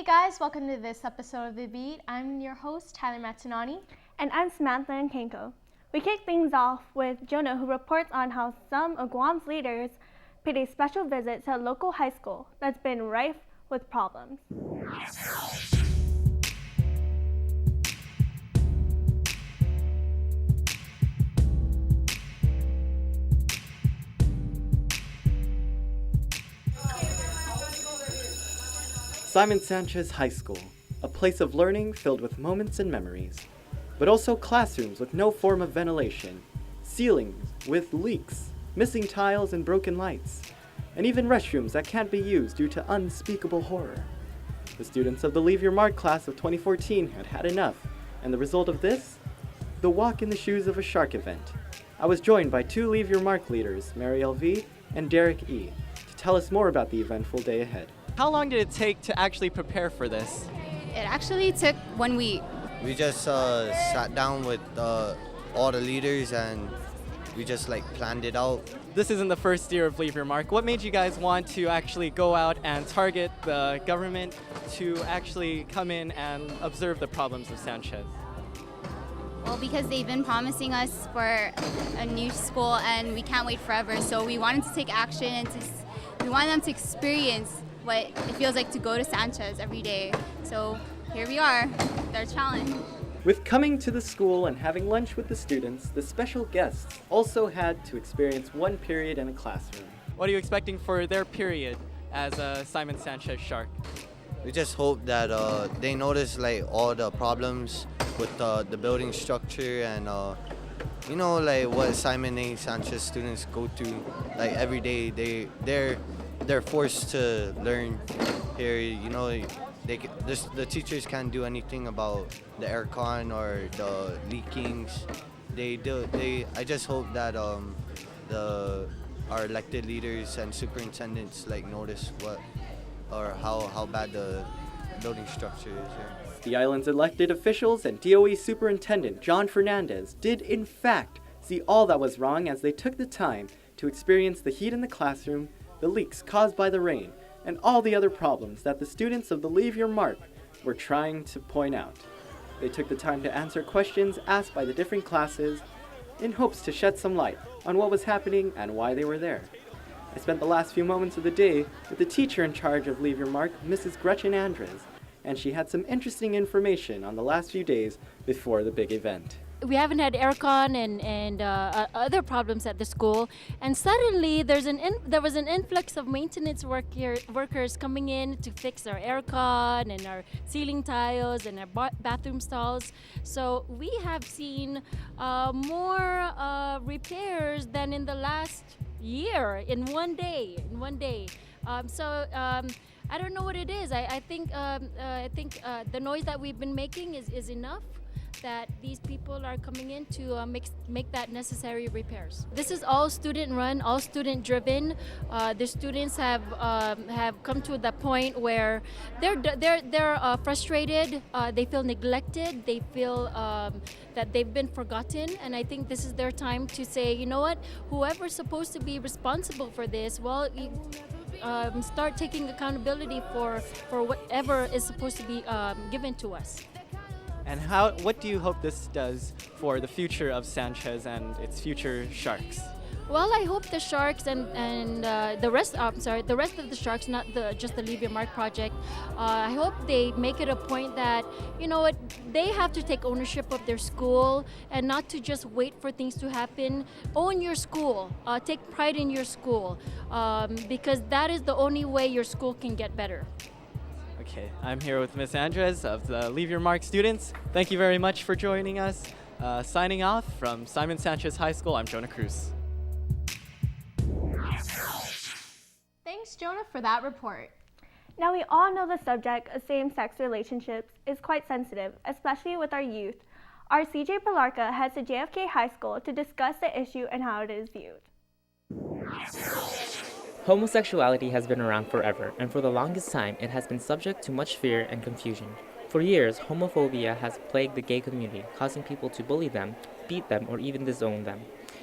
guys, welcome to this episode of The Beat. I'm your host, Tyler Matanani. And I'm Samantha Nkanko. We kick things off with Jonah, who reports on how some of Guam's leaders paid a special visit to a local high school that's been rife with problems. Simon Sanchez High School, a place of learning filled with moments and memories, but also classrooms with no form of ventilation, ceilings with leaks, missing tiles and broken lights, and even restrooms that can't be used due to unspeakable horror. The students of the Leave Your Mark class of 2014 had had enough, and the result of this? The Walk in the Shoes of a Shark event. I was joined by two Leave Your Mark leaders, Mary L.V. and Derek E., to tell us more about the eventful day ahead. How long did it take to actually prepare for this? It actually took 1 week. We just sat down with all the leaders and we just planned it out. This isn't the first year of Leave Your Mark. What made you guys want to actually go out and target the government to actually come in and observe the problems of Sanchez? Well, because they've been promising us for a new school and we can't wait forever. So we wanted to take action and we wanted them to experience what it feels like to go to Sanchez every day. So here we are, with our challenge. With coming to the school and having lunch with the students, the special guests also had to experience one period in a classroom. What are you expecting for their period as a Simon Sanchez Shark? We just hope that they notice all the problems with the building structure and what Simon A. Sanchez students go through every day. They're forced to learn here. The teachers can't do anything about the aircon or the leakings. I just hope that our elected leaders and superintendents notice how bad the building structure is here. The island's elected officials and DOE Superintendent John Fernandez did in fact see all that was wrong as they took the time to experience the heat in the classroom, the leaks caused by the rain, and all the other problems that the students of the Leave Your Mark were trying to point out. They took the time to answer questions asked by the different classes in hopes to shed some light on what was happening and why they were there. I spent the last few moments of the day with the teacher in charge of Leave Your Mark, Mrs. Gretchen Andres, and she had some interesting information on the last few days before the big event. We haven't had aircon and other problems at the school, and suddenly there was an influx of maintenance workers coming in to fix our aircon and our ceiling tiles and our bathroom stalls. So we have seen more repairs than in the last year in one day. I don't know what it is. I think the noise that we've been making is enough, that these people are coming in to make that necessary repairs. This is all student run, all student driven. The students have come to the point where they're frustrated. They feel neglected. They feel that they've been forgotten. And I think this is their time to say, you know what? Whoever's supposed to be responsible for this, start taking accountability for whatever is supposed to be given to us. And what do you hope this does for the future of Sanchez and its future Sharks? Well, I hope the Sharks and the rest of the Sharks, not just the Leave Your Mark project. I hope they make it a point that, they have to take ownership of their school and not to just wait for things to happen. Own your school. Take pride in your school, because that is the only way your school can get better. Okay, I'm here with Ms. Andres of the Leave Your Mark students. Thank you very much for joining us. Signing off from Simon Sanchez High School, I'm Jonah Cruz. Thanks, Jonah, for that report. Now, we all know the subject of same-sex relationships is quite sensitive, especially with our youth. Our CJ Palarca heads to JFK High School to discuss the issue and how it is viewed. Homosexuality has been around forever, and for the longest time, it has been subject to much fear and confusion. For years, homophobia has plagued the gay community, causing people to bully them, beat them, or even disown them.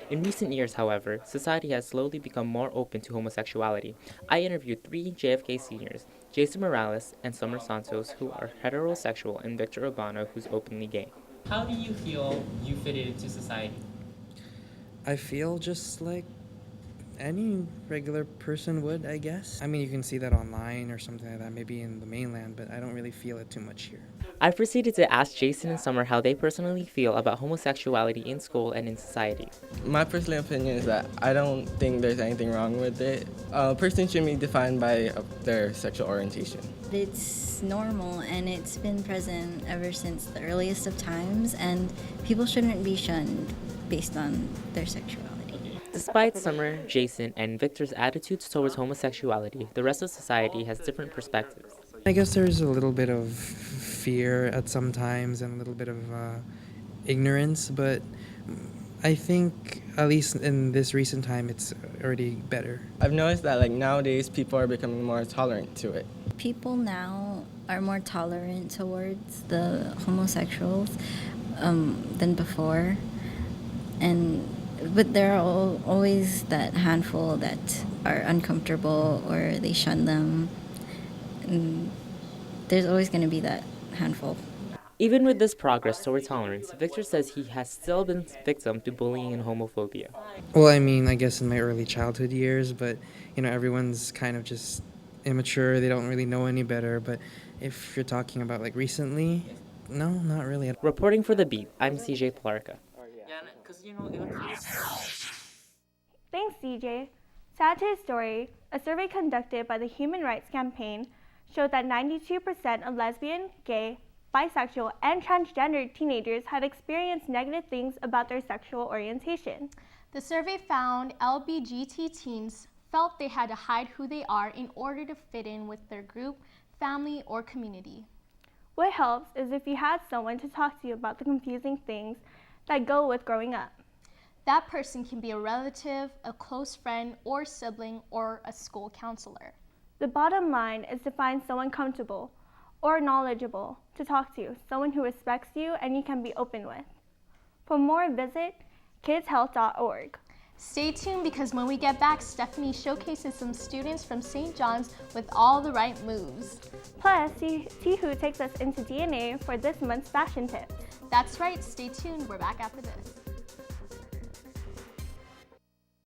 In recent years, however, society has slowly become more open to homosexuality. I interviewed 3 JFK seniors, Jason Morales and Summer Santos, who are heterosexual, and Victor Urbano, who's openly gay. How do you feel you fit into society? I feel just like any regular person would, I guess. I mean, you can see that online or something like that, maybe in the mainland, but I don't really feel it too much here. I proceeded to ask Jason and Summer how they personally feel about homosexuality in school and in society. My personal opinion is that I don't think there's anything wrong with it. A person should be defined by their sexual orientation. It's normal and it's been present ever since the earliest of times, and people shouldn't be shunned based on their sexuality. Despite Summer, Jason, and Victor's attitudes towards homosexuality, the rest of society has different perspectives. I guess there's a little bit of fear at some times and a little bit of ignorance, but I think at least in this recent time it's already better. I've noticed that like nowadays people are becoming more tolerant to it. People now are more tolerant towards the homosexuals than before, but there are always that handful that are uncomfortable or they shun them. And there's always going to be that handful. Even with this progress toward tolerance, Victor says he has still been victim to bullying and homophobia. Well, I mean, I guess in my early childhood years, but everyone's kind of just immature, they don't really know any better, but if you're talking about like recently, no, not really. Reporting for The Beat, I'm CJ Plarka. Thanks, CJ. Sad to his story, a survey conducted by the Human Rights Campaign showed that 92% of lesbian, gay, bisexual, and transgender teenagers had experienced negative things about their sexual orientation. The survey found LBGT teens felt they had to hide who they are in order to fit in with their group, family, or community. What helps is if you have someone to talk to you about the confusing things that go with growing up. That person can be a relative, a close friend or sibling, or a school counselor. The bottom line is to find someone comfortable or knowledgeable to talk to, someone who respects you and you can be open with. For more, visit kidshealth.org. Stay tuned because when we get back, Stephanie showcases some students from St. John's with all the right moves. Plus, see who takes us into DNA for this month's fashion tip. That's right, stay tuned, we're back after this.